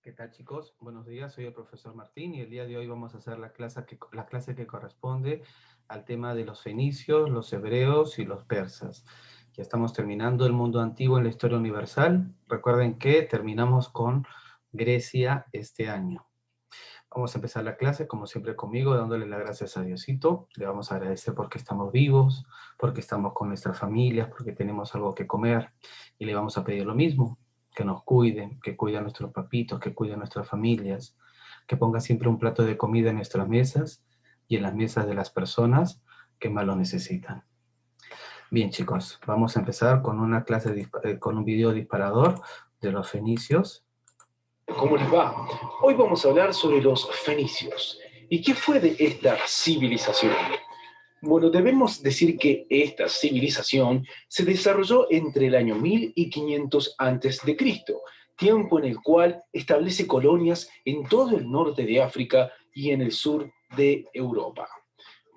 ¿Qué tal, chicos? Buenos días, soy el profesor Martín y el día de hoy vamos a hacer la clase que corresponde al tema de los fenicios, los hebreos y los persas. Ya estamos terminando el mundo antiguo en la historia universal. Recuerden que terminamos con Grecia este año. Vamos a empezar la clase, como siempre conmigo, dándole las gracias a Diosito. Le vamos a agradecer porque estamos vivos, porque estamos con nuestras familias, porque tenemos algo que comer. Y le vamos a pedir lo mismo, que nos cuiden, que cuide a nuestros papitos, que cuide a nuestras familias, que ponga siempre un plato de comida en nuestras mesas y en las mesas de las personas que más lo necesitan. Bien, chicos, vamos a empezar con una con un video disparador de los fenicios. ¿Cómo les va? Hoy vamos a hablar sobre los fenicios. ¿Y qué fue de esta civilización? Bueno, debemos decir que esta civilización se desarrolló entre el año 1500 a.C., tiempo en el cual establece colonias en todo el norte de África y en el sur de Europa.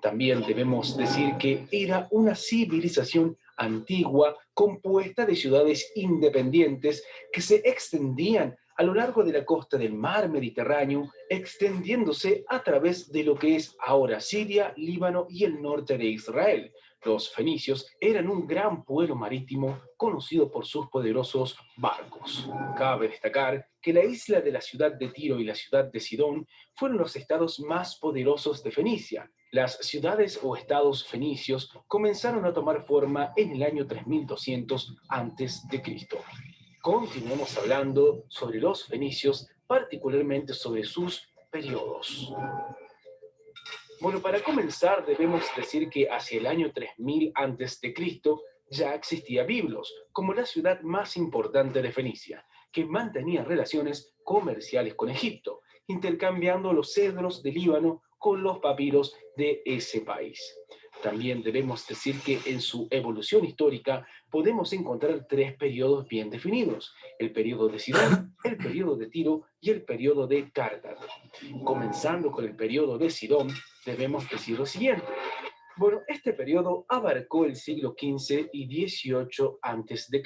También debemos decir que era una civilización antigua compuesta de ciudades independientes que se extendían a lo largo de la costa del mar Mediterráneo, extendiéndose a través de lo que es ahora Siria, Líbano y el norte de Israel. Los fenicios eran un gran pueblo marítimo conocido por sus poderosos barcos. Cabe destacar que la isla de la ciudad de Tiro y la ciudad de Sidón fueron los estados más poderosos de Fenicia. Las ciudades o estados fenicios comenzaron a tomar forma en el año 3200 a.C. Continuemos hablando sobre los fenicios, particularmente sobre sus periodos. Bueno, para comenzar debemos decir que hacia el año 3000 a.C. ya existía Biblos, como la ciudad más importante de Fenicia, que mantenía relaciones comerciales con Egipto, intercambiando los cedros de Líbano con los papiros de ese país. También debemos decir que en su evolución histórica podemos encontrar tres periodos bien definidos: el periodo de Sidón, el periodo de Tiro y el periodo de Cartago. Comenzando con el periodo de Sidón, debemos decir lo siguiente. Bueno, este periodo abarcó el siglo XV y XVIII a.C.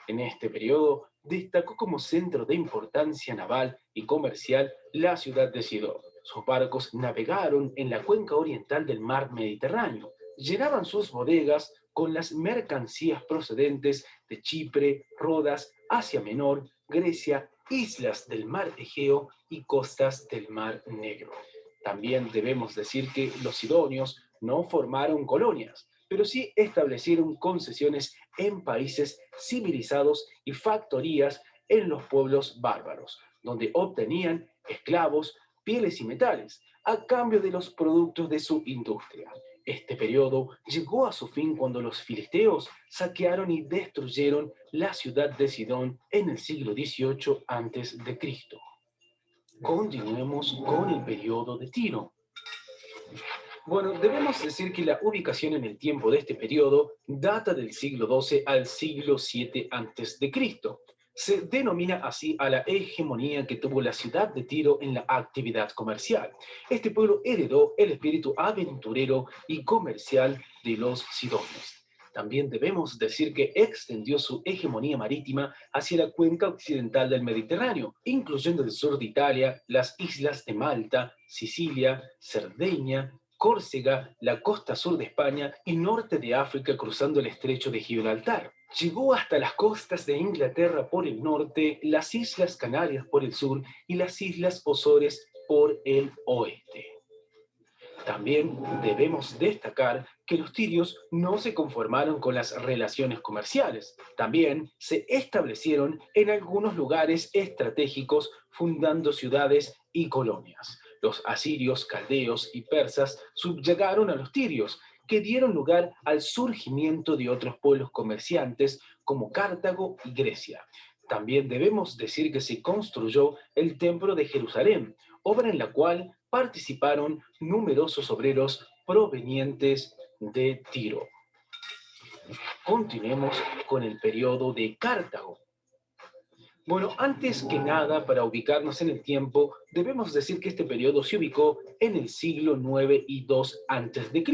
En este periodo destacó como centro de importancia naval y comercial la ciudad de Sidón. Sus barcos navegaron en la cuenca oriental del mar Mediterráneo, llenaban sus bodegas con las mercancías procedentes de Chipre, Rodas, Asia Menor, Grecia, islas del mar Egeo y costas del mar Negro. También debemos decir que los sidonios no formaron colonias, pero sí establecieron concesiones en países civilizados y factorías en los pueblos bárbaros, donde obtenían esclavos, pieles y metales, a cambio de los productos de su industria. Este periodo llegó a su fin cuando los filisteos saquearon y destruyeron la ciudad de Sidón en el siglo XVIII a.C. Continuemos con el periodo de Tiro. Bueno, debemos decir que la ubicación en el tiempo de este periodo data del siglo XII al siglo VII a.C. Se denomina así a la hegemonía que tuvo la ciudad de Tiro en la actividad comercial. Este pueblo heredó el espíritu aventurero y comercial de los sidonios. También debemos decir que extendió su hegemonía marítima hacia la cuenca occidental del Mediterráneo, incluyendo el sur de Italia, las islas de Malta, Sicilia, Cerdeña, Córcega, la costa sur de España y norte de África cruzando el estrecho de Gibraltar. Llegó hasta las costas de Inglaterra por el norte, las Islas Canarias por el sur y las Islas Azores por el oeste. También debemos destacar que los tirios no se conformaron con las relaciones comerciales. También se establecieron en algunos lugares estratégicos, fundando ciudades y colonias. Los asirios, caldeos y persas subyugaron a los tirios, que dieron lugar al surgimiento de otros pueblos comerciantes como Cartago y Grecia. También debemos decir que se construyó el Templo de Jerusalén, obra en la cual participaron numerosos obreros provenientes de Tiro. Continuemos con el periodo de Cartago. Bueno, antes que nada, para ubicarnos en el tiempo, debemos decir que este periodo se ubicó en el siglo IX y II a.C.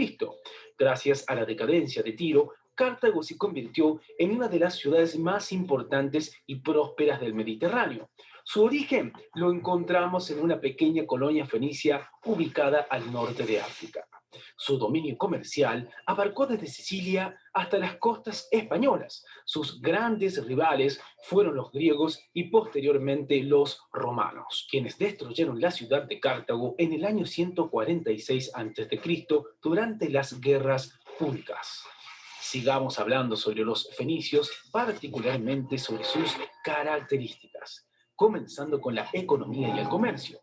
Gracias a la decadencia de Tiro, Cartago se convirtió en una de las ciudades más importantes y prósperas del Mediterráneo. Su origen lo encontramos en una pequeña colonia fenicia ubicada al norte de África. Su dominio comercial abarcó desde Sicilia hasta las costas españolas. Sus grandes rivales fueron los griegos y posteriormente los romanos, quienes destruyeron la ciudad de Cartago en el año 146 a.C. durante las guerras púnicas. Sigamos hablando sobre los fenicios, particularmente sobre sus características, comenzando con la economía y el comercio.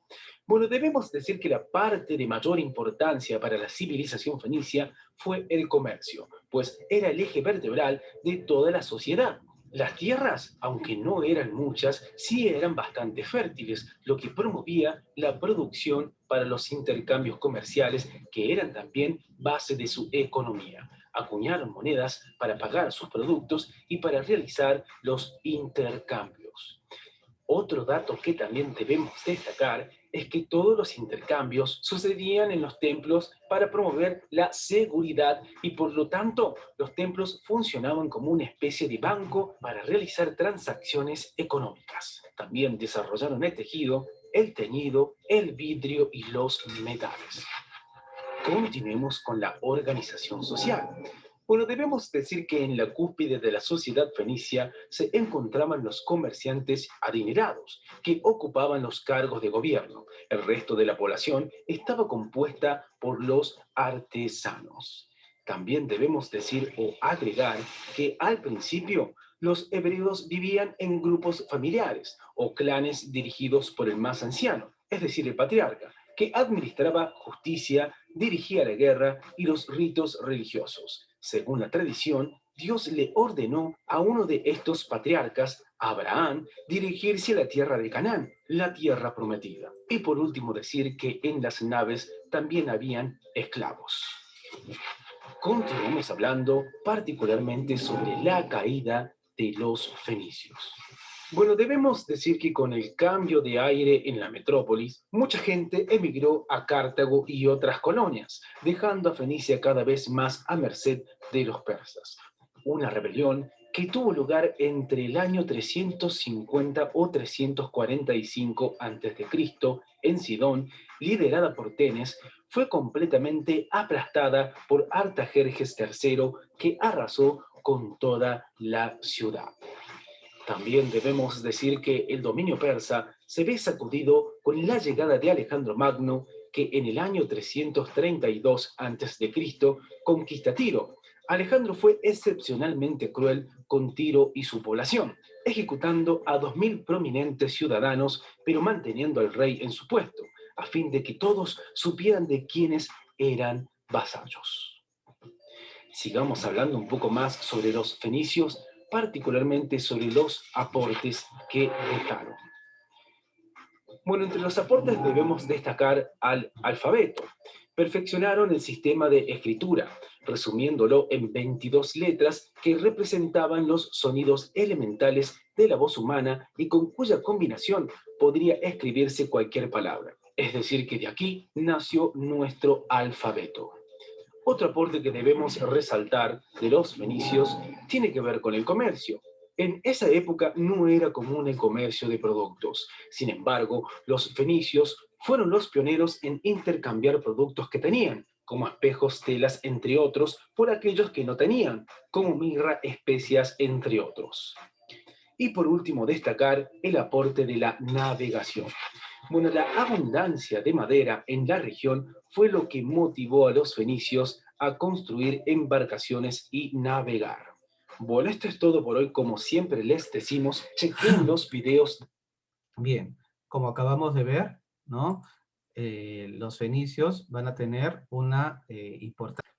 Bueno, debemos decir que la parte de mayor importancia para la civilización fenicia fue el comercio, pues era el eje vertebral de toda la sociedad. Las tierras, aunque no eran muchas, sí eran bastante fértiles, lo que promovía la producción para los intercambios comerciales, que eran también base de su economía. Acuñaron monedas para pagar sus productos y para realizar los intercambios. Otro dato que también debemos destacar es que todos los intercambios sucedían en los templos para promover la seguridad y por lo tanto los templos funcionaban como una especie de banco para realizar transacciones económicas. También desarrollaron el tejido, el teñido, el vidrio y los metales. Continuemos con la organización social. Bueno, debemos decir que en la cúspide de la sociedad fenicia se encontraban los comerciantes adinerados, que ocupaban los cargos de gobierno. El resto de la población estaba compuesta por los artesanos. También debemos decir o agregar que al principio los hebreos vivían en grupos familiares o clanes dirigidos por el más anciano, es decir, el patriarca, que administraba justicia, dirigía la guerra y los ritos religiosos. Según la tradición, Dios le ordenó a uno de estos patriarcas, Abraham, dirigirse a la tierra de Canaán, la tierra prometida. Y por último decir que en las naves también habían esclavos. Continuamos hablando particularmente sobre la caída de los fenicios. Bueno, debemos decir que con el cambio de aire en la metrópolis, mucha gente emigró a Cartago y otras colonias, dejando a Fenicia cada vez más a merced de los persas. Una rebelión que tuvo lugar entre el año 350 o 345 a.C. en Sidón, liderada por Tenes, fue completamente aplastada por Artajerjes III, que arrasó con toda la ciudad. También debemos decir que el dominio persa se ve sacudido con la llegada de Alejandro Magno, que en el año 332 a.C. conquista Tiro. Alejandro fue excepcionalmente cruel con Tiro y su población, ejecutando a 2000 prominentes ciudadanos, pero manteniendo al rey en su puesto, a fin de que todos supieran de quiénes eran vasallos. Sigamos hablando un poco más sobre los fenicios, particularmente sobre los aportes que dejaron. Bueno, entre los aportes debemos destacar al alfabeto. Perfeccionaron el sistema de escritura, resumiéndolo en 22 letras que representaban los sonidos elementales de la voz humana y con cuya combinación podría escribirse cualquier palabra. Es decir, que de aquí nació nuestro alfabeto. Otro aporte que debemos resaltar de los fenicios tiene que ver con el comercio. En esa época no era común el comercio de productos. Sin embargo, los fenicios fueron los pioneros en intercambiar productos que tenían, como espejos, telas, entre otros, por aquellos que no tenían, como mirra, especias, entre otros. Y por último, destacar el aporte de la navegación. Bueno, la abundancia de madera en la región fue lo que motivó a los fenicios a construir embarcaciones y navegar. Bueno, esto es todo por hoy. Como siempre les decimos, chequen los videos. Bien, como acabamos de ver, ¿no? Los fenicios van a tener una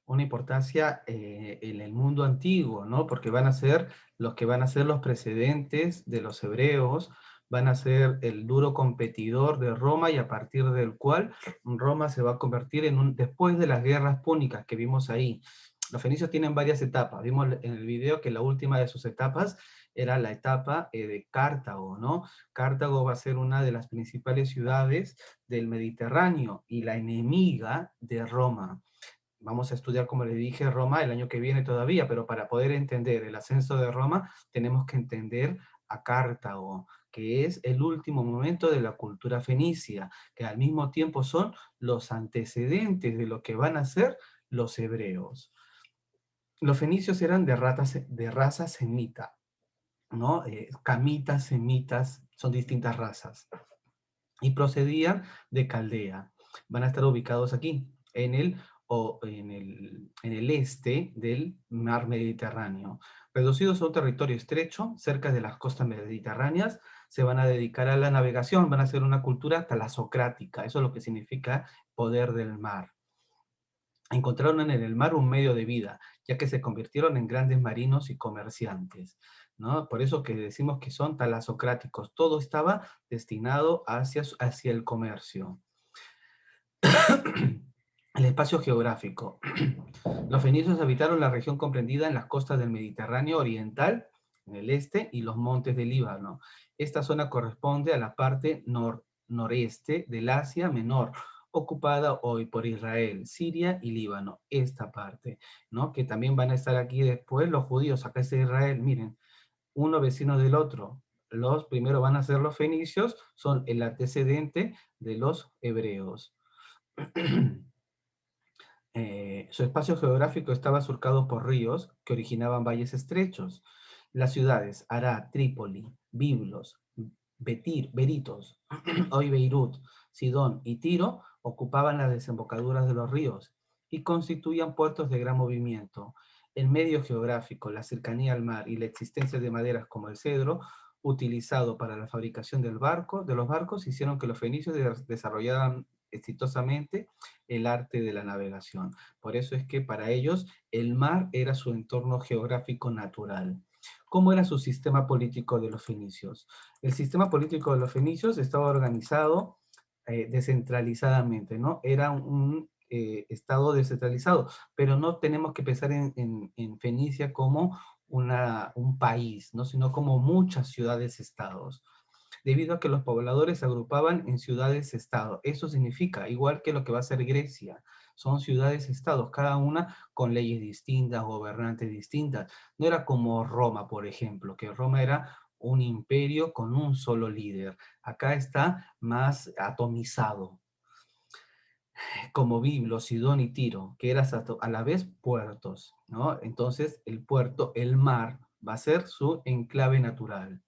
importancia en el mundo antiguo, ¿no? Porque van a ser los que van a ser los precedentes de los hebreos, van a ser el duro competidor de Roma y a partir del cual Roma se va a convertir después de las guerras púnicas que vimos ahí. Los fenicios tienen varias etapas. Vimos en el video que la última de sus etapas era la etapa de Cartago, ¿no? Cartago va a ser una de las principales ciudades del Mediterráneo y la enemiga de Roma. Vamos a estudiar, como le dije, Roma el año que viene todavía, pero para poder entender el ascenso de Roma tenemos que entender a Cartago, que es el último momento de la cultura fenicia, que al mismo tiempo son los antecedentes de lo que van a ser los hebreos. Los fenicios eran de raza semita, ¿no? Camitas, semitas, son distintas razas. Y procedían de Caldea. Van a estar ubicados aquí, en el este del mar Mediterráneo. Reducidos a un territorio estrecho, cerca de las costas mediterráneas, se van a dedicar a la navegación, van a ser una cultura talasocrática, eso es lo que significa poder del mar. Encontraron en el mar un medio de vida, ya que se convirtieron en grandes marinos y comerciantes, ¿no? Por eso que decimos que son talasocráticos. Todo estaba destinado hacia el comercio. El espacio geográfico. Los fenicios habitaron la región comprendida en las costas del Mediterráneo oriental, en el este, y los montes del Líbano. Esta zona corresponde a la parte noreste del Asia Menor, ocupada hoy por Israel, Siria y Líbano. Esta parte, ¿no? Que también van a estar aquí después los judíos. Acá está Israel, miren, uno vecino del otro. Los primero van a ser los fenicios, son el antecedente de los hebreos. Su espacio geográfico estaba surcado por ríos que originaban valles estrechos. Las ciudades Ará, Trípoli, Biblos, Beritos, hoy Beirut, Sidón y Tiro ocupaban las desembocaduras de los ríos y constituían puertos de gran movimiento. El medio geográfico, la cercanía al mar y la existencia de maderas como el cedro, utilizado para la fabricación de los barcos, hicieron que los fenicios desarrollaran exitosamente el arte de la navegación. Por eso es que para ellos el mar era su entorno geográfico natural. ¿Cómo era su sistema político de los fenicios? El sistema político de los fenicios estaba organizado descentralizadamente, ¿no? Era un estado descentralizado, pero no tenemos que pensar en Fenicia como un país, ¿no? Sino como muchas ciudades-estados, debido a que los pobladores se agrupaban en ciudades-estado. Eso significa, igual que lo que va a ser Grecia, son ciudades-estados, cada una con leyes distintas, gobernantes distintas. No era como Roma, por ejemplo, que Roma era un imperio con un solo líder. Acá está más atomizado, como Biblo, Sidón y Tiro, que eran a la vez puertos, ¿no? Entonces el puerto, el mar, va a ser su enclave natural.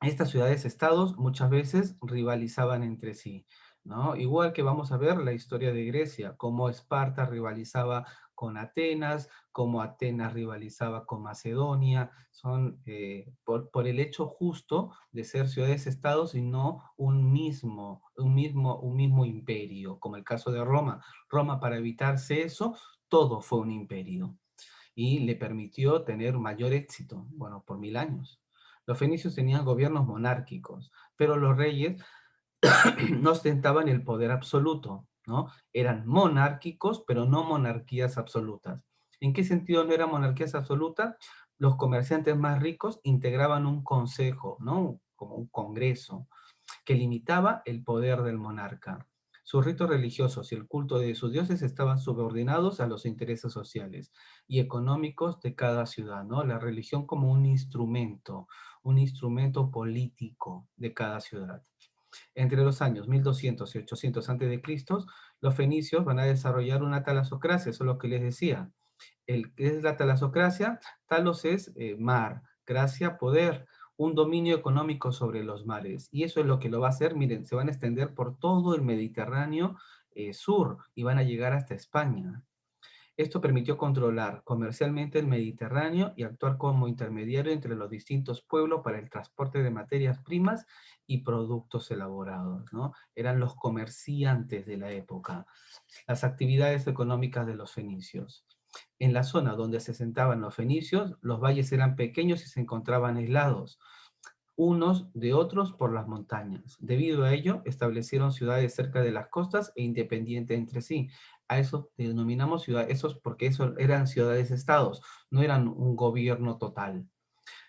Estas ciudades-estados muchas veces rivalizaban entre sí, ¿no? Igual que vamos a ver la historia de Grecia, cómo Esparta rivalizaba con Atenas, cómo Atenas rivalizaba con Macedonia, son por el hecho justo de ser ciudades-estados y no un mismo imperio, como el caso de Roma. Roma, para evitarse eso, todo fue un imperio y le permitió tener mayor éxito, bueno, por 1000 años. Los fenicios tenían gobiernos monárquicos, pero los reyes no ostentaban el poder absoluto, ¿no? Eran monárquicos, pero no monarquías absolutas. ¿En qué sentido no eran monarquías absolutas? Los comerciantes más ricos integraban un consejo, ¿no? Como un congreso, que limitaba el poder del monarca. Sus ritos religiosos y el culto de sus dioses estaban subordinados a los intereses sociales y económicos de cada ciudad, ¿no? La religión como un instrumento político de cada ciudad. Entre los años 1200 y 800 a.C., los fenicios van a desarrollar una talasocracia, eso es lo que les decía. ¿Qué es la talasocracia? Talos es mar, gracia, poder, un dominio económico sobre los mares. Y eso es lo que lo va a hacer, miren, se van a extender por todo el Mediterráneo sur y van a llegar hasta España. Esto permitió controlar comercialmente el Mediterráneo y actuar como intermediario entre los distintos pueblos para el transporte de materias primas y productos elaborados, ¿no? Eran los comerciantes de la época. Las actividades económicas de los fenicios. En la zona donde se sentaban los fenicios, los valles eran pequeños y se encontraban aislados unos de otros por las montañas. Debido a ello, establecieron ciudades cerca de las costas e independientes entre sí. A eso denominamos ciudades, esos porque eso eran ciudades-estados, no eran un gobierno total.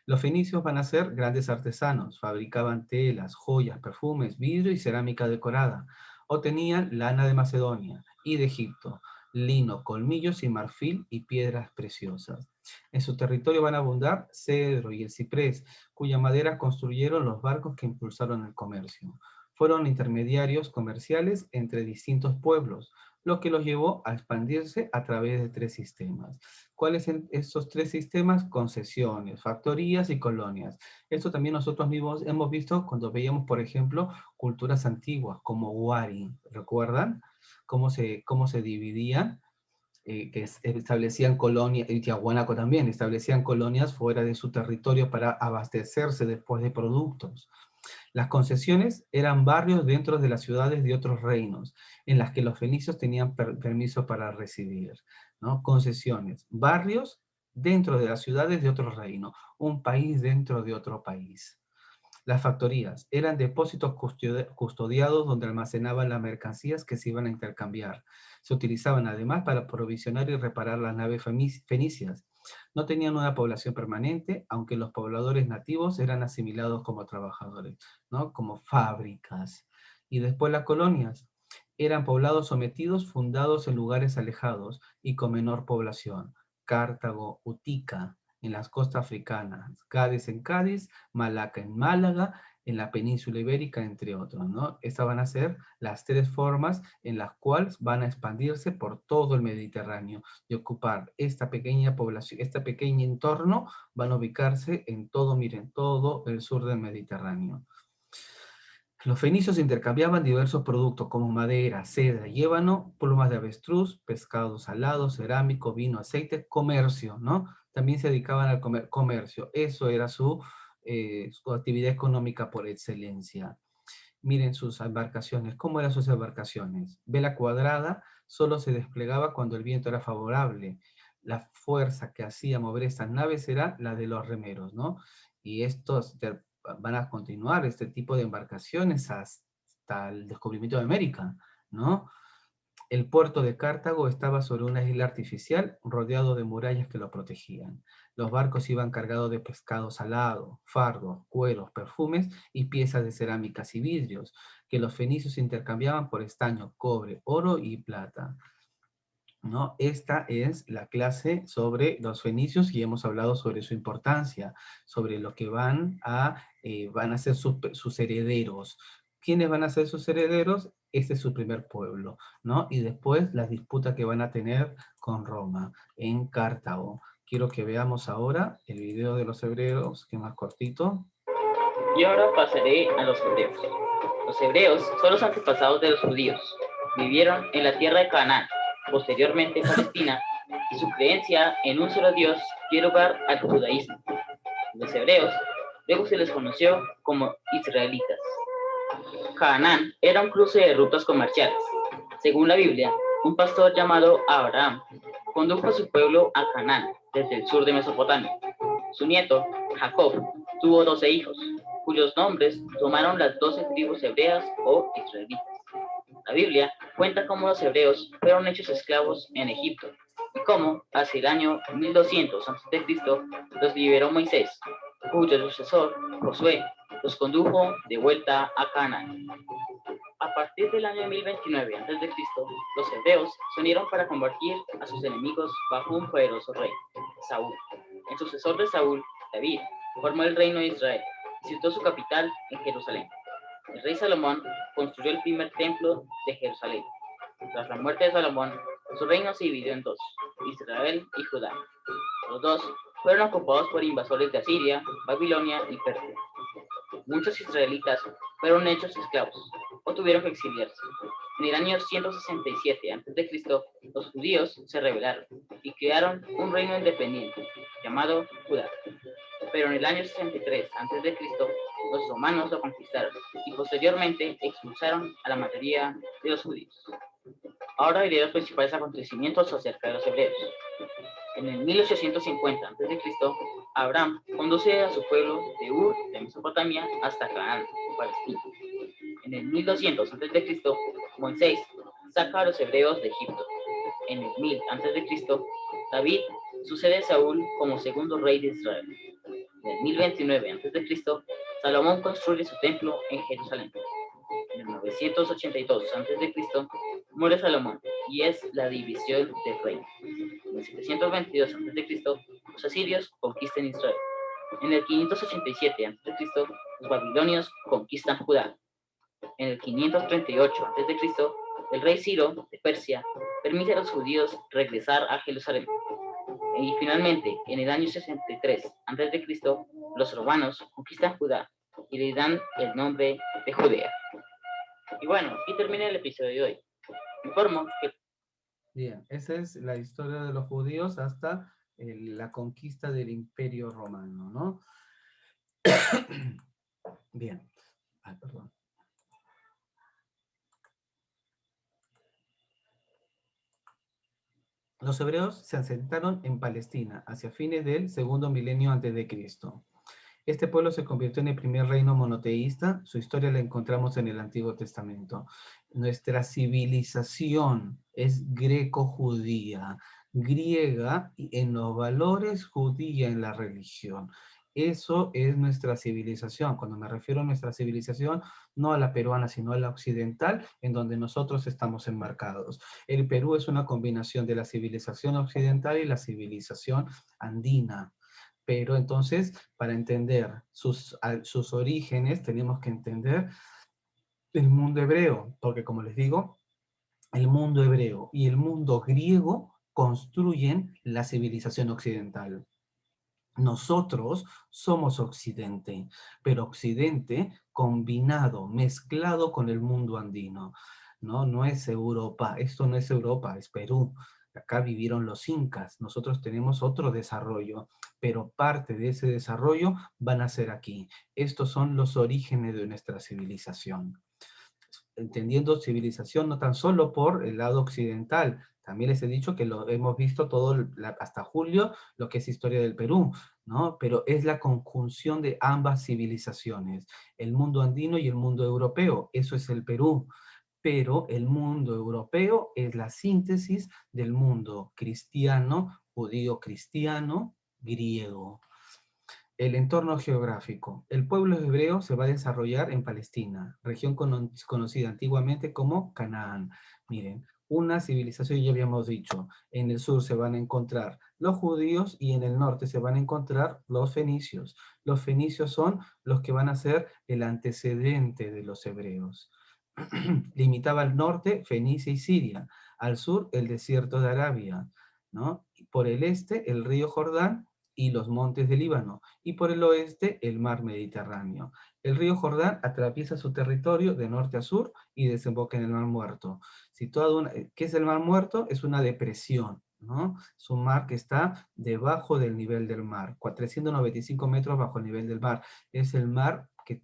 Los fenicios van a ser grandes artesanos, fabricaban telas, joyas, perfumes, vidrio y cerámica decorada, o tenían lana de Macedonia y de Egipto. lino, colmillos y marfil y piedras preciosas. En su territorio van a abundar cedro y el ciprés, cuya madera construyeron los barcos que impulsaron el comercio. Fueron intermediarios comerciales entre distintos pueblos, lo que los llevó a expandirse a través de 3 sistemas. ¿Cuáles son estos 3 sistemas? Concesiones, factorías y colonias. Esto también nosotros mismos hemos visto cuando veíamos, por ejemplo, culturas antiguas como Wari. ¿Recuerdan cómo se dividían? Establecían colonias, y Tiahuanaco también, establecían colonias fuera de su territorio para abastecerse después de productos. Las concesiones eran barrios dentro de las ciudades de otros reinos, en las que los fenicios tenían permiso para residir, ¿no? Concesiones, barrios dentro de las ciudades de otro reino, un país dentro de otro país. Las factorías eran depósitos custodiados donde almacenaban las mercancías que se iban a intercambiar. Se utilizaban además para aprovisionar y reparar las naves fenicias. No tenían una población permanente, aunque los pobladores nativos eran asimilados como trabajadores, ¿no? Como fábricas. Y después las colonias eran poblados sometidos fundados en lugares alejados y con menor población. Cartago, Utica, en las costas africanas, Cádiz en Cádiz, Malaca en Málaga, en la península ibérica, entre otros, ¿no? Estas van a ser las 3 formas en las cuales van a expandirse por todo el Mediterráneo y ocupar esta pequeña población, este pequeño entorno, van a ubicarse en todo, miren, todo el sur del Mediterráneo. Los fenicios intercambiaban diversos productos como madera, seda y ébano, plumas de avestruz, pescado salado, cerámico, vino, aceite, comercio, ¿no? También se dedicaban al comercio. Eso era su actividad económica por excelencia. Miren sus embarcaciones. ¿Cómo eran sus embarcaciones? Vela cuadrada solo se desplegaba cuando el viento era favorable. La fuerza que hacía mover estas naves era la de los remeros, ¿no? Y estos van a continuar, este tipo de embarcaciones, hasta el descubrimiento de América, ¿no? El puerto de Cartago estaba sobre una isla artificial rodeado de murallas que lo protegían. Los barcos iban cargados de pescado salado, fardos, cueros, perfumes y piezas de cerámicas y vidrios, que los fenicios intercambiaban por estaño, cobre, oro y plata, ¿no? Esta es la clase sobre los fenicios y hemos hablado sobre su importancia, sobre lo que van a ser sus herederos. ¿Quiénes van a ser sus herederos? Este es su primer pueblo, ¿no? Y después la disputa que van a tener con Roma en Cartago. Quiero que veamos ahora el video de los hebreos, que es más cortito. Y ahora pasaré a los hebreos. Los hebreos son los antepasados de los judíos. Vivieron en la tierra de Canaán, posteriormente Palestina, y su creencia en un solo Dios dio lugar al judaísmo. Los hebreos luego se les conoció como israelitas. Canaán era un cruce de rutas comerciales. Según la Biblia, un pastor llamado Abraham condujo a su pueblo a Canaán desde el sur de Mesopotamia. Su nieto, Jacob, tuvo 12 hijos, cuyos nombres tomaron las 12 tribus hebreas o israelitas. La Biblia cuenta cómo los hebreos fueron hechos esclavos en Egipto y cómo, hacia el año 1200 a.C., los liberó Moisés, cuyo sucesor, Josué, los condujo de vuelta a Canaán. A partir del año 1029 a.C., los hebreos se unieron para combatir a sus enemigos bajo un poderoso rey, Saúl. El sucesor de Saúl, David, formó el reino de Israel y situó su capital en Jerusalén. El rey Salomón construyó el primer templo de Jerusalén. Tras la muerte de Salomón, su reino se dividió en dos, Israel y Judá. Los dos fueron ocupados por invasores de Asiria, Babilonia y Persia. Muchos israelitas fueron hechos esclavos o tuvieron que exiliarse. En el año 167 a.C., los judíos se rebelaron y crearon un reino independiente llamado Judá. Pero en el año 63 a.C., los romanos lo conquistaron y posteriormente expulsaron a la mayoría de los judíos. Ahora diré los principales acontecimientos acerca de los hebreos. En el 1850 a.C., Abraham conduce a su pueblo de Ur, de Mesopotamia, hasta Canaán, Palestina. En el 1200 a.C., Moisés saca a los hebreos de Egipto. En el 1000 a.C., David sucede a Saúl como segundo rey de Israel. En el 1029 a.C., Salomón construye su templo en Jerusalén. En el 982 a.C., muere Salomón y es la división del reino. En el 722 a.C., los asirios conquistan Israel. En el 587 a.C., los babilonios conquistan Judá. En el 538 a.C., el rey Ciro de Persia permite a los judíos regresar a Jerusalén. Y finalmente, en el año 63 a.C., los romanos conquistan Judá y le dan el nombre de Judea. Y bueno, aquí termina el episodio de hoy. Informo que... Bien, esa es la historia de los judíos hasta la conquista del Imperio Romano, ¿no? Bien. Ay, perdón. Los hebreos se asentaron en Palestina hacia fines del segundo milenio antes de Cristo. Este pueblo se convirtió en el primer reino monoteísta. Su historia la encontramos en el Antiguo Testamento. Nuestra civilización es greco-judía, griega en los valores, judía en la religión. Eso es nuestra civilización. Cuando me refiero a nuestra civilización, no a la peruana, sino a la occidental, en donde nosotros estamos enmarcados. El Perú es una combinación de la civilización occidental y la civilización andina. Pero entonces, para entender sus orígenes, tenemos que entender el mundo hebreo, porque como les digo, el mundo hebreo y el mundo griego construyen la civilización occidental. Nosotros somos Occidente, pero Occidente combinado, mezclado con el mundo andino. No, no es Europa, esto no es Europa, es Perú. Acá vivieron los incas, nosotros tenemos otro desarrollo, pero parte de ese desarrollo van a ser aquí. Estos son los orígenes de nuestra civilización. Entendiendo civilización no tan solo por el lado occidental, también les he dicho que lo hemos visto todo hasta julio, lo que es historia del Perú, ¿no? Pero es la conjunción de ambas civilizaciones, el mundo andino y el mundo europeo, eso es el Perú. Pero el mundo europeo es la síntesis del mundo cristiano, judío cristiano, griego. El entorno geográfico. El pueblo hebreo se va a desarrollar en Palestina, región conocida antiguamente como Canaán. Miren, una civilización, ya habíamos dicho, en el sur se van a encontrar los judíos y en el norte se van a encontrar los fenicios. Los fenicios son los que van a ser el antecedente de los hebreos. Limitaba al norte Fenicia y Siria, al sur el desierto de Arabia, ¿no? Por el este el río Jordán y los montes del Líbano, y por el oeste el mar Mediterráneo. El río Jordán atraviesa su territorio de norte a sur y desemboca en el Mar Muerto. ¿Qué es el Mar Muerto? Es una depresión, ¿no? Es un mar que está debajo del nivel del mar, 395 metros bajo el nivel del mar. Es el mar que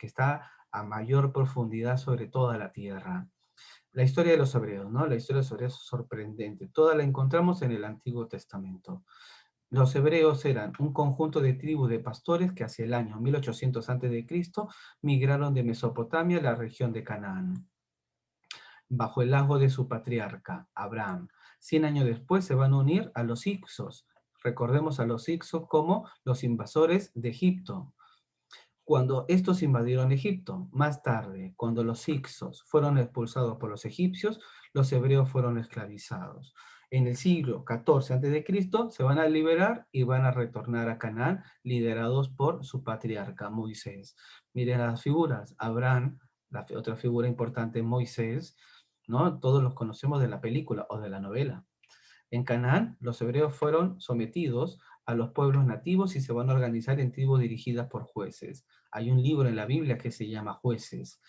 está a mayor profundidad sobre toda la tierra. La historia de los hebreos, ¿no? La historia de los hebreos es sorprendente. Toda la encontramos en el Antiguo Testamento. Los hebreos eran un conjunto de tribus de pastores que hacia el año 1800 a.C. migraron de Mesopotamia a la región de Canaán, bajo el lago de su patriarca, Abraham. 100 años después se van a unir a los Hicsos. Recordemos a los Hicsos como los invasores de Egipto. Cuando estos invadieron Egipto, más tarde, cuando los Hicsos fueron expulsados por los egipcios, los hebreos fueron esclavizados. En el siglo XIV a.C. se van a liberar y van a retornar a Canaán, liderados por su patriarca Moisés. Miren las figuras, Abraham, la otra figura importante, Moisés, ¿no? Todos los conocemos de la película o de la novela. En Canaán, los hebreos fueron sometidos a los pueblos nativos y se van a organizar en tribus dirigidas por jueces. Hay un libro en la Biblia que se llama Jueces.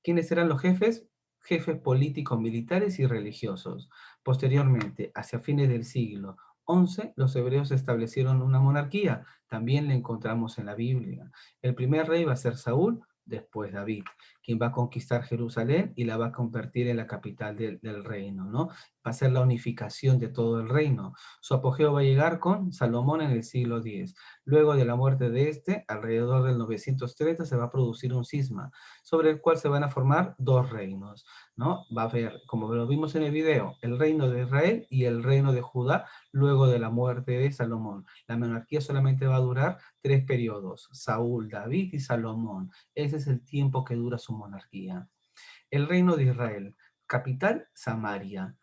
¿Quiénes eran los jefes? Jefes políticos, militares y religiosos. Posteriormente, hacia fines del siglo XI, los hebreos establecieron una monarquía. También la encontramos en la Biblia. El primer rey va a ser Saúl, después David, quien va a conquistar Jerusalén y la va a convertir en la capital del reino, ¿no? Va a ser la unificación de todo el reino. Su apogeo va a llegar con Salomón en el siglo X. Luego de la muerte de este, alrededor del 930, se va a producir un cisma, sobre el cual se van a formar dos reinos, ¿no? Va a haber, como lo vimos en el video, el reino de Israel y el reino de Judá, luego de la muerte de Salomón. La monarquía solamente va a durar 3 periodos, Saúl, David y Salomón. Ese es el tiempo que dura su monarquía. El reino de Israel. Capital, Samaria.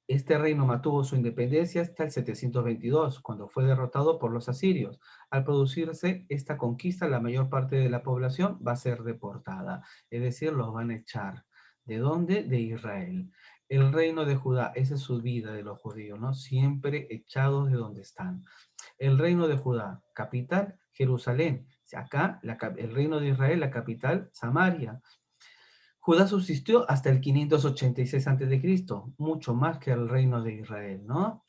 Este reino mantuvo su independencia hasta el 722, cuando fue derrotado por los asirios. Al producirse esta conquista, la mayor parte de la población va a ser deportada, es decir, los van a echar. ¿De dónde? De Israel. El reino de Judá, esa es su vida de los judíos, ¿no? Siempre echados de donde están. El reino de Judá, capital, Jerusalén. Acá, el reino de Israel, la capital, Samaria. Judá subsistió hasta el 586 a.C., mucho más que el reino de Israel, ¿no?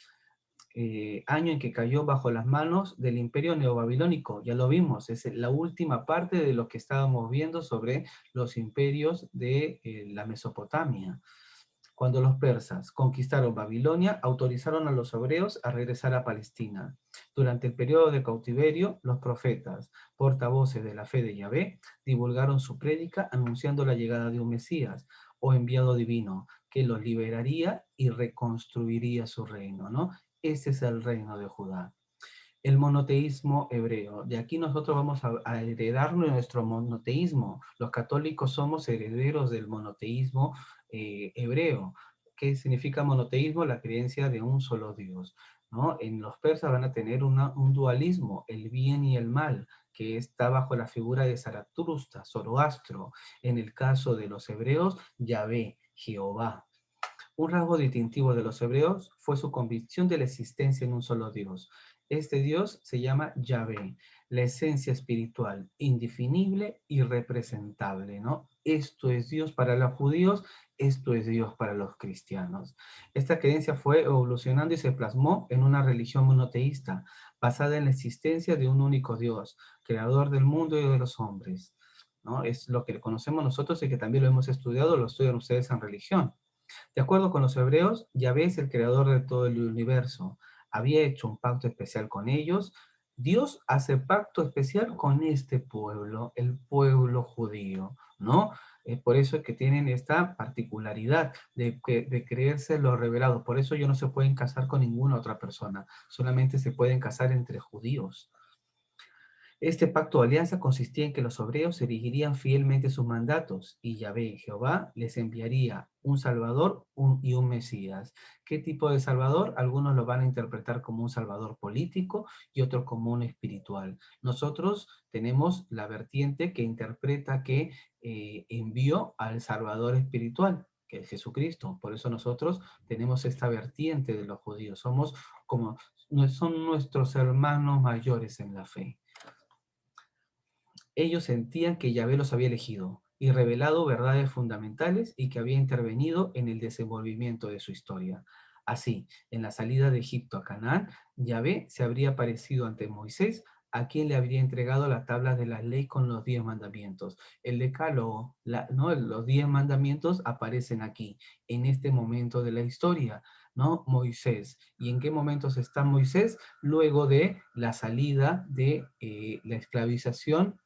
Año en que cayó bajo las manos del imperio neobabilónico, ya lo vimos, es la última parte de lo que estábamos viendo sobre los imperios de la Mesopotamia. Cuando los persas conquistaron Babilonia, autorizaron a los hebreos a regresar a Palestina. Durante el periodo de cautiverio, los profetas, portavoces de la fe de Yahvé, divulgaron su prédica anunciando la llegada de un Mesías o enviado divino que los liberaría y reconstruiría su reino, ¿no? Ese es el reino de Judá. El monoteísmo hebreo. De aquí nosotros vamos a heredar nuestro monoteísmo. Los católicos somos herederos del monoteísmo hebreo. ¿Qué significa monoteísmo? La creencia de un solo Dios, ¿no? En los persas van a tener un dualismo, el bien y el mal, que está bajo la figura de Zaratustra, Zoroastro. En el caso de los hebreos, Yahvé, Jehová. Un rasgo distintivo de los hebreos fue su convicción de la existencia en un solo Dios. Este Dios se llama Yahvé, la esencia espiritual, indefinible y representable, ¿no? Esto es Dios para los judíos, esto es Dios para los cristianos. Esta creencia fue evolucionando y se plasmó en una religión monoteísta, basada en la existencia de un único Dios, creador del mundo y de los hombres, ¿no? Es lo que conocemos nosotros y que también lo hemos estudiado, lo estudian ustedes en religión. De acuerdo con los hebreos, Yahvé es el creador de todo el universo. Había hecho un pacto especial con ellos. Dios hace pacto especial con este pueblo, el pueblo judío, ¿no? Es por eso que tienen esta particularidad de creerse lo revelado. Por eso ellos no se pueden casar con ninguna otra persona. Solamente se pueden casar entre judíos. Este pacto de alianza consistía en que los hebreos erigirían fielmente sus mandatos y Yahvé, Jehová, les enviaría un Salvador y un Mesías. ¿Qué tipo de Salvador? Algunos lo van a interpretar como un Salvador político y otros como un espiritual. Nosotros tenemos la vertiente que interpreta que envió al Salvador espiritual, que es Jesucristo. Por eso nosotros tenemos esta vertiente de los judíos. Son nuestros hermanos mayores en la fe. Ellos sentían que Yahvé los había elegido y revelado verdades fundamentales y que había intervenido en el desenvolvimiento de su historia. Así, en la salida de Egipto a Canaán, Yahvé se habría aparecido ante Moisés, a quien le habría entregado las tablas de la ley con los 10 mandamientos. El decálogo, los 10 mandamientos aparecen aquí, en este momento de la historia, ¿no? Moisés. ¿Y en qué momentos está Moisés? Luego de la salida de la esclavización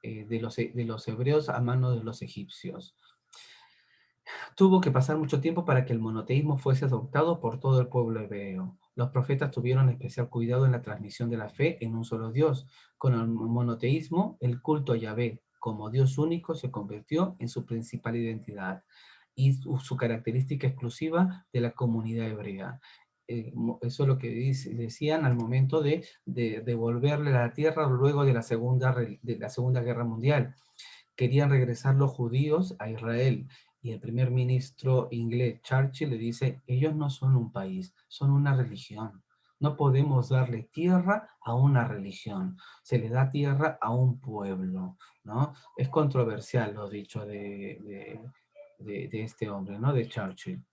de los hebreos a mano de los egipcios. Tuvo que pasar mucho tiempo para que el monoteísmo fuese adoptado por todo el pueblo hebreo. Los profetas tuvieron especial cuidado en la transmisión de la fe en un solo Dios. Con el monoteísmo, el culto a Yahvé como Dios único se convirtió en su principal identidad y su característica exclusiva de la comunidad hebrea. Eso es lo que decían al momento de devolverle la tierra luego de la Segunda Guerra Mundial. Querían regresar los judíos a Israel. Y el primer ministro inglés, Churchill, le dice, ellos no son un país, son una religión. No podemos darle tierra a una religión. Se le da tierra a un pueblo, ¿no? Es controversial lo dicho de este hombre, ¿no? De Churchill.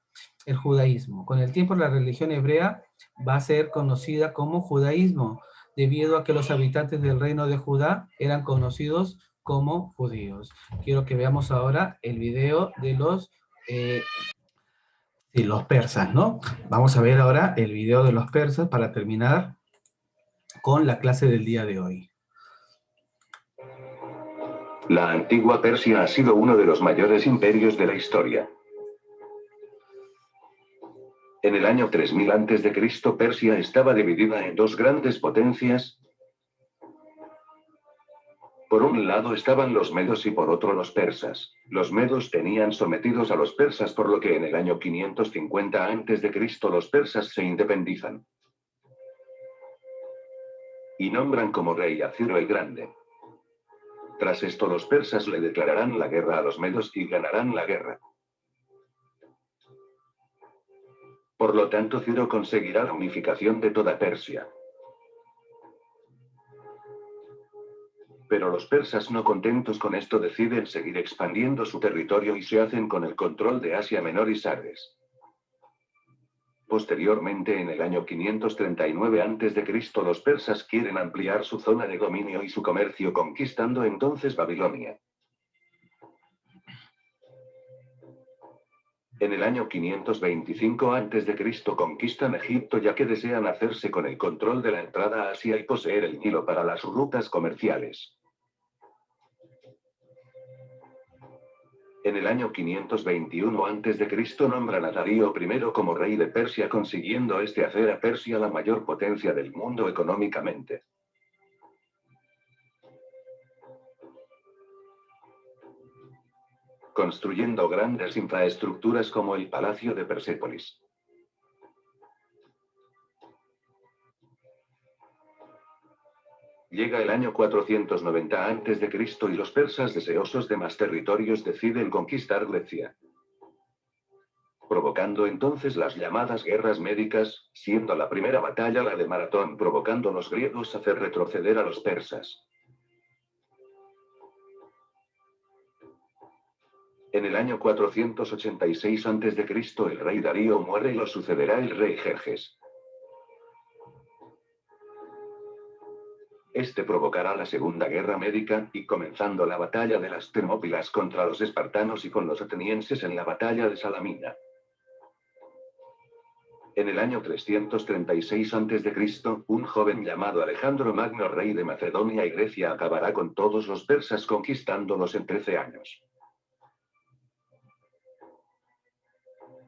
El judaísmo. Con el tiempo la religión hebrea va a ser conocida como judaísmo, debido a que los habitantes del reino de Judá eran conocidos como judíos. Quiero que veamos ahora el video de los persas, ¿no? Vamos a ver ahora el video de los persas para terminar con la clase del día de hoy. La antigua Persia ha sido uno de los mayores imperios de la historia. En el año 3000 a.C., Persia estaba dividida en dos grandes potencias Por un lado estaban los medos y por otro los persas. Los medos tenían sometidos a los persas, por lo que en el año 550 a.C. los persas se independizan. Y nombran como rey a Ciro el Grande. Tras esto los persas le declararán la guerra a los medos y ganarán la guerra. Por lo tanto, Ciro conseguirá la unificación de toda Persia. Pero los persas, no contentos con esto, deciden seguir expandiendo su territorio y se hacen con el control de Asia Menor y Sardes. Posteriormente, en el año 539 a.C., los persas quieren ampliar su zona de dominio y su comercio, conquistando entonces Babilonia. En el año 525 a.C. conquistan Egipto, ya que desean hacerse con el control de la entrada a Asia y poseer el Nilo para las rutas comerciales. En el año 521 a.C. nombran a Darío I como rey de Persia, consiguiendo este hacer a Persia la mayor potencia del mundo económicamente. Construyendo grandes infraestructuras como el Palacio de Persépolis. Llega el año 490 a.C. y los persas, deseosos de más territorios, deciden conquistar Grecia, provocando entonces las llamadas guerras médicas, siendo la primera batalla la de Maratón, provocando a los griegos a hacer retroceder a los persas. En el año 486 a.C. el rey Darío muere y lo sucederá el rey Jerjes. Este provocará la Segunda Guerra Médica, y comenzando la batalla de las Termópilas contra los espartanos y con los atenienses en la batalla de Salamina. En el año 336 a.C., un joven llamado Alejandro Magno, rey de Macedonia y Grecia, acabará con todos los persas, conquistándolos en 13 años.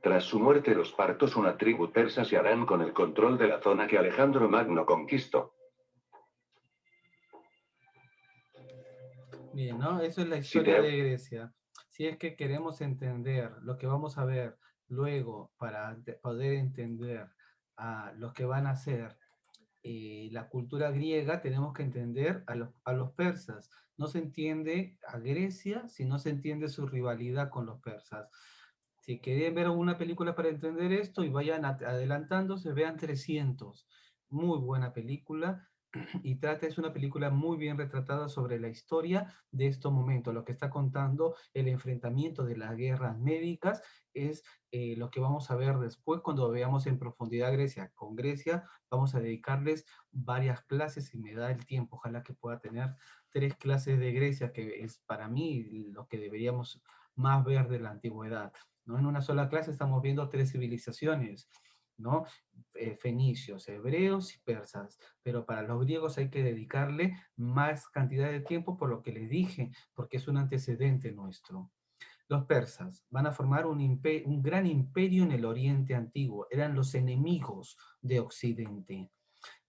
Tras su muerte, los partos, una tribu persa, se harán con el control de la zona que Alejandro Magno conquistó. Bien, ¿no? Eso es la historia de Grecia. Si es que queremos entender lo que vamos a ver luego para poder entender a lo que van a hacer la cultura griega, tenemos que entender a los persas. No se entiende a Grecia si no se entiende su rivalidad con los persas. Si quieren ver una película para entender esto y vayan adelantándose, vean 300. Muy buena película. Y es una película muy bien retratada sobre la historia de estos momentos. Lo que está contando el enfrentamiento de las guerras médicas es lo que vamos a ver después cuando veamos en profundidad Grecia. Con Grecia vamos a dedicarles varias clases si me da el tiempo. Ojalá que pueda tener 3 clases de Grecia, que es para mí lo que deberíamos más ver de la antigüedad, ¿no? En una sola clase estamos viendo 3 civilizaciones, ¿no? Fenicios, hebreos y persas, pero para los griegos hay que dedicarle más cantidad de tiempo por lo que les dije, porque es un antecedente nuestro. Los persas van a formar un gran imperio en el Oriente Antiguo, eran los enemigos de Occidente.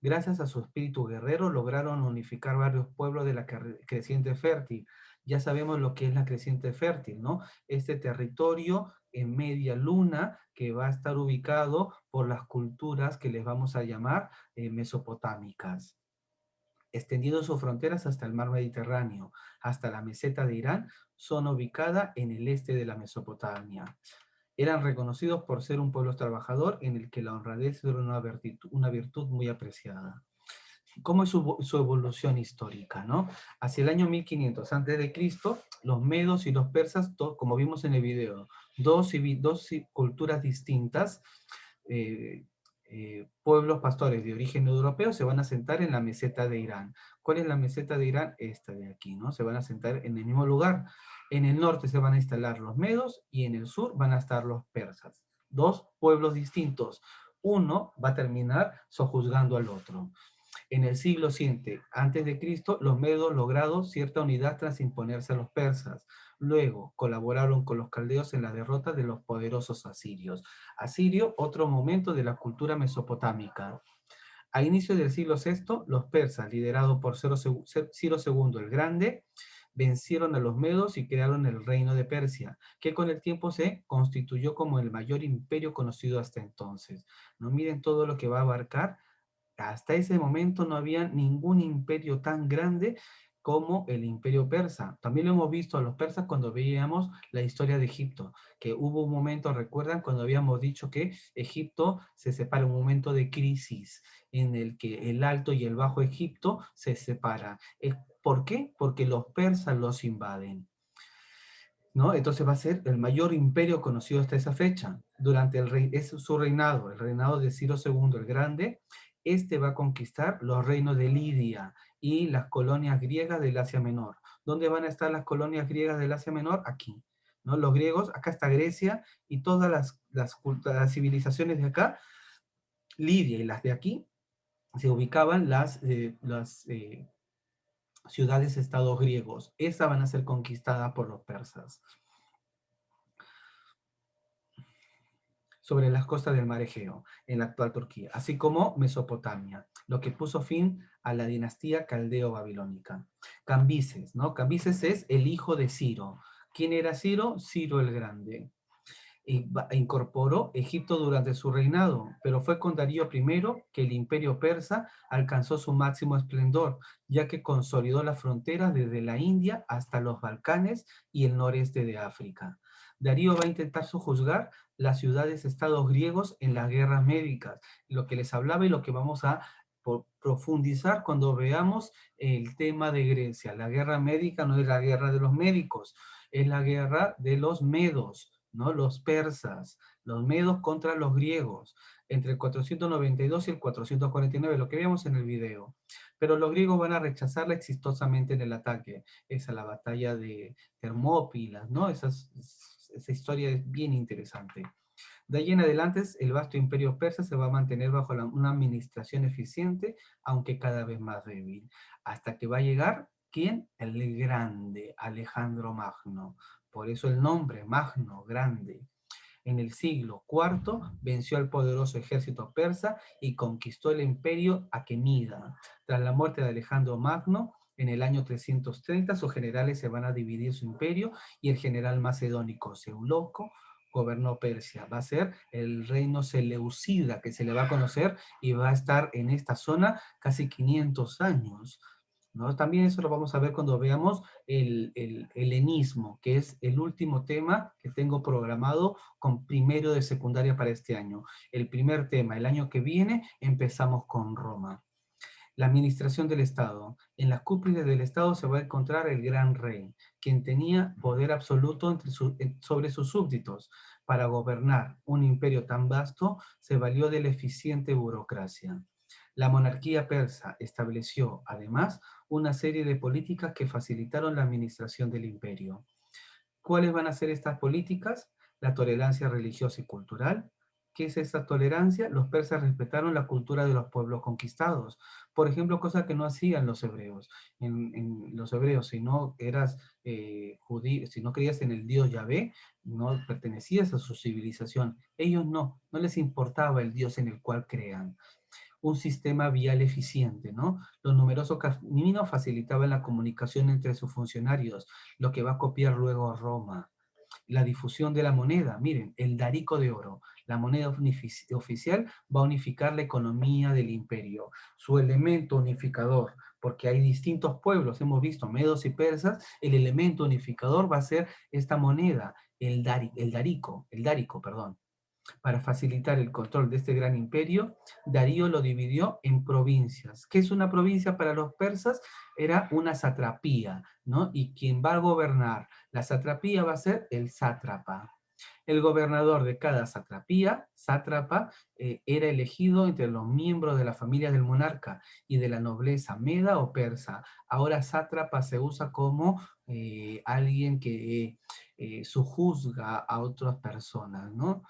Gracias a su espíritu guerrero lograron unificar varios pueblos de la creciente fértil. Ya sabemos lo que es la creciente fértil, ¿no? Este territorio en media luna que va a estar ubicado por las culturas que les vamos a llamar mesopotámicas, extendiendo sus fronteras hasta el mar Mediterráneo, hasta la meseta de Irán, son ubicadas en el este de la Mesopotamia. Eran reconocidos por ser un pueblo trabajador en el que la honradez era una virtud muy apreciada. ¿Cómo es su evolución histórica, no? Hacia el año 1500 a.C., los medos y los persas, como vimos en el video, dos culturas distintas, pueblos pastores de origen europeo se van a sentar en la meseta de Irán. ¿Cuál es la meseta de Irán? Esta de aquí, ¿no? Se van a sentar en el mismo lugar. En el norte se van a instalar los medos y en el sur van a estar los persas. 2 pueblos distintos. Uno va a terminar sojuzgando al otro. En el siglo 7 a.C., los medos lograron cierta unidad tras imponerse a los persas. Luego colaboraron con los caldeos en la derrota de los poderosos asirios. Asirio, otro momento de la cultura mesopotámica. A inicios del siglo VI, los persas, liderados por Ciro II el Grande, vencieron a los medos y crearon el reino de Persia, que con el tiempo se constituyó como el mayor imperio conocido hasta entonces. No miren todo lo que va a abarcar. Hasta ese momento no había ningún imperio tan grande como el imperio persa. También lo hemos visto a los persas cuando veíamos la historia de Egipto, que hubo un momento, recuerdan, cuando habíamos dicho que Egipto se separa, un momento de crisis en el que el Alto y el Bajo Egipto se separan. ¿Por qué? Porque los persas los invaden, ¿no? Entonces va a ser el mayor imperio conocido hasta esa fecha. Durante es su reinado, el reinado de Ciro II el Grande. Este va a conquistar los reinos de Lidia y las colonias griegas del Asia Menor. ¿Dónde van a estar las colonias griegas del Asia Menor? Aquí, ¿no? Los griegos, acá está Grecia y todas las civilizaciones de acá, Lidia y las de aquí, se ubicaban las ciudades-estados griegos. Estas van a ser conquistadas por los persas. Sobre las costas del mar Egeo, en la actual Turquía, así como Mesopotamia, lo que puso fin a la dinastía caldeo-babilónica. Cambises, ¿no? Cambises es el hijo de Ciro. ¿Quién era Ciro? Ciro el Grande. Incorporó Egipto durante su reinado, pero fue con Darío I que el imperio persa alcanzó su máximo esplendor, ya que consolidó las fronteras desde la India hasta los Balcanes y el noreste de África. Darío va a intentar sojuzgar las ciudades-estados griegos en las guerras médicas, lo que les hablaba y lo que vamos a profundizar cuando veamos el tema de Grecia. La guerra médica no es la guerra de los médicos, es la guerra de los medos, ¿no? Los persas, los medos contra los griegos, entre el 492 y el 449, lo que vemos en el video. Pero los griegos van a rechazarla exitosamente en el ataque. Esa la batalla de Termópilas, ¿no? Esa historia es bien interesante. De ahí en adelante, el vasto imperio persa se va a mantener bajo una administración eficiente, aunque cada vez más débil, hasta que va a llegar, ¿quién? El grande, Alejandro Magno. Por eso el nombre, Magno, grande. En el siglo IV venció al poderoso ejército persa y conquistó el imperio aquemida. Tras la muerte de Alejandro Magno, en el año 330, sus generales se van a dividir su imperio y el general macedónico Seuloco gobernó Persia. Va a ser el reino seleucida que se le va a conocer y va a estar en esta zona casi 500 años. ¿No? También eso lo vamos a ver cuando veamos el helenismo, que es el último tema que tengo programado con primero de secundaria para este año. El primer tema, el año que viene, empezamos con Roma. La administración del Estado. En las cúpulas del Estado se va a encontrar el gran rey, quien tenía poder absoluto sobre sus súbditos. Para gobernar un imperio tan vasto, se valió de la eficiente burocracia. La monarquía persa estableció, además, una serie de políticas que facilitaron la administración del imperio. ¿Cuáles van a ser estas políticas? La tolerancia religiosa y cultural. ¿Qué es esta tolerancia? Los persas respetaron la cultura de los pueblos conquistados. Por ejemplo, cosa que no hacían los hebreos. En los hebreos, si no eras judío, si no creías en el Dios Yahvé, no pertenecías a su civilización. Ellos no les importaba el Dios en el cual crean. Un sistema vial eficiente, ¿no? Los numerosos caminos facilitaban la comunicación entre sus funcionarios, lo que va a copiar luego Roma. La difusión de la moneda, miren, el darico de oro, la moneda oficial va a unificar la economía del imperio. Su elemento unificador, porque hay distintos pueblos, hemos visto medos y persas, el elemento unificador va a ser esta moneda, el darico, perdón. Para facilitar el control de este gran imperio, Darío lo dividió en provincias. ¿Qué es una provincia para los persas? Era una satrapía, ¿no? Y quien va a gobernar la satrapía va a ser el sátrapa. El gobernador de cada sátrapa, era elegido entre los miembros de la familia del monarca y de la nobleza meda o persa. Ahora sátrapa se usa como alguien que sujuzga a otras personas, ¿no?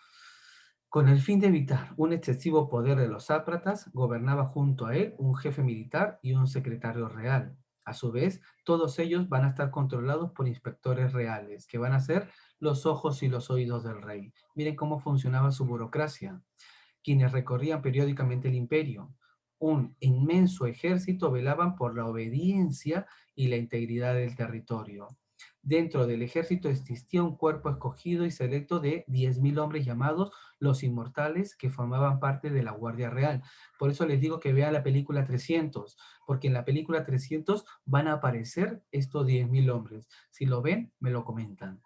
Con el fin de evitar un excesivo poder de los sátrapas, gobernaba junto a él un jefe militar y un secretario real. A su vez, todos ellos van a estar controlados por inspectores reales, que van a ser los ojos y los oídos del rey. Miren cómo funcionaba su burocracia. Quienes recorrían periódicamente el imperio. un inmenso ejército velaban por la obediencia y la integridad del territorio. Dentro del ejército existía un cuerpo escogido y selecto de 10.000 hombres llamados los Inmortales, que formaban parte de la Guardia Real. Por eso les digo que vean la película 300, porque en la película 300 van a aparecer estos 10.000 hombres. Si lo ven, me lo comentan.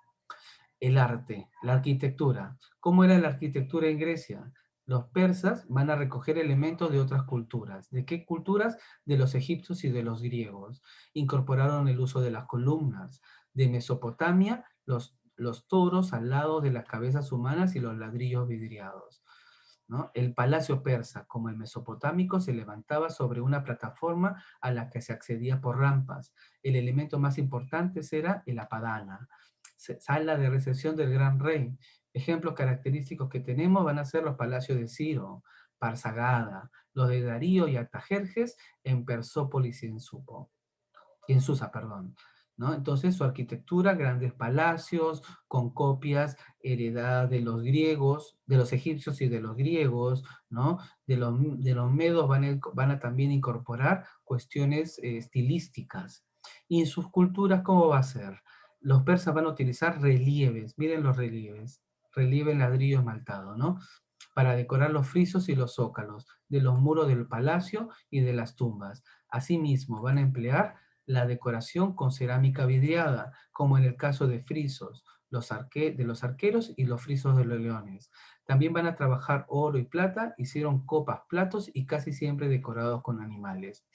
El arte, la arquitectura. ¿Cómo era la arquitectura en Grecia? Los persas van a recoger elementos de otras culturas. ¿De qué culturas? De los egipcios y de los griegos. Incorporaron el uso de las columnas. De Mesopotamia, los toros al lado de las cabezas humanas y los ladrillos vidriados, ¿no? El palacio persa, como el mesopotámico, se levantaba sobre una plataforma a la que se accedía por rampas. El elemento más importante era el apadana, sala de recepción del gran rey. Ejemplos característicos que tenemos van a ser los palacios de Ciro, Parsagada, los de Darío y Artajerjes en Persópolis y en Susa, perdón. ¿No? Entonces su arquitectura, grandes palacios con copias heredadas de los griegos, de los egipcios y de los griegos, ¿no? De los medos van a también incorporar cuestiones estilísticas. Y en sus culturas, ¿cómo va a ser? Los persas van a utilizar relieves, miren los relieves, relieve en ladrillo esmaltado, ¿no? Para decorar los frisos y los zócalos de los muros del palacio y de las tumbas. Asimismo, van a emplear la decoración con cerámica vidriada, como en el caso de frisos, de los arqueros y los frisos de los leones. También van a trabajar oro y plata, hicieron copas, platos y casi siempre decorados con animales.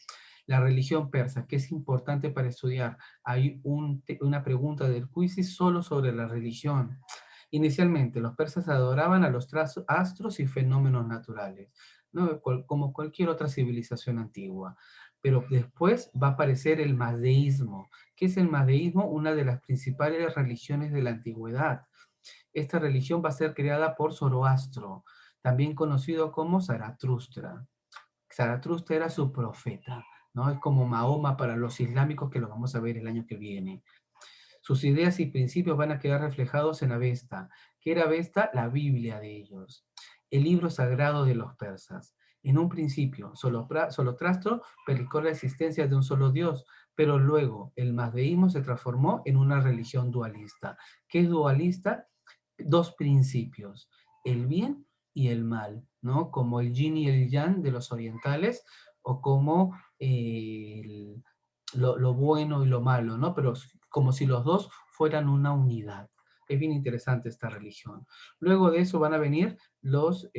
La religión persa, que es importante para estudiar. Hay una pregunta del quiz solo sobre la religión. Inicialmente, los persas adoraban a los astros y fenómenos naturales, ¿no? Como cualquier otra civilización antigua. Pero después va a aparecer el mazdeísmo. ¿Qué es el mazdeísmo? Una de las principales religiones de la antigüedad. Esta religión va a ser creada por Zoroastro, también conocido como Zaratustra. Zaratustra era su profeta, ¿no? Es como Mahoma para los islámicos, que lo vamos a ver el año que viene. Sus ideas y principios van a quedar reflejados en Avesta. ¿Qué era Avesta? La Biblia de ellos, el libro sagrado de los persas. En un principio, Zoroastro predicó la existencia de un solo Dios, pero luego el mazdeísmo se transformó en una religión dualista. ¿Qué es dualista? Dos principios, el bien y el mal, ¿no? Como el yin y el yang de los orientales, o como lo bueno y lo malo, ¿no? Pero como si los dos fueran una unidad. Es bien interesante esta religión. Luego de eso van a venir los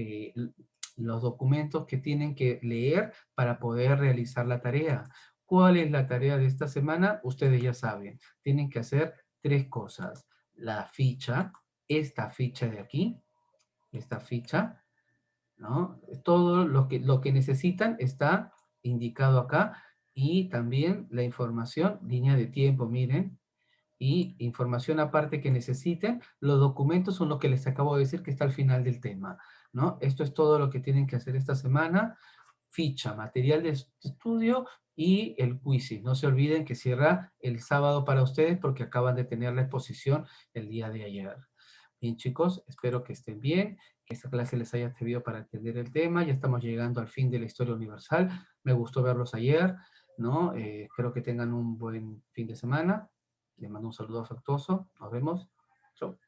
documentos que tienen que leer para poder realizar la tarea. ¿Cuál es la tarea de esta semana? Ustedes ya saben. Tienen que hacer 3 cosas. La ficha, esta ficha de aquí, esta ficha, ¿no? Todo lo que necesitan está indicado acá, y también la información, línea de tiempo, miren, y información aparte que necesiten. Los documentos son lo que les acabo de decir que está al final del tema, ¿no? Esto es todo lo que tienen que hacer esta semana. Ficha, material de estudio y el quiz. No se olviden que cierra el sábado para ustedes porque acaban de tener la exposición el día de ayer. Bien, chicos, espero que estén bien, que esta clase les haya servido para entender el tema. Ya estamos llegando al fin de la historia universal. Me gustó verlos ayer, ¿no? Espero que tengan un buen fin de semana. Les mando un saludo afectuoso. Nos vemos. Chau.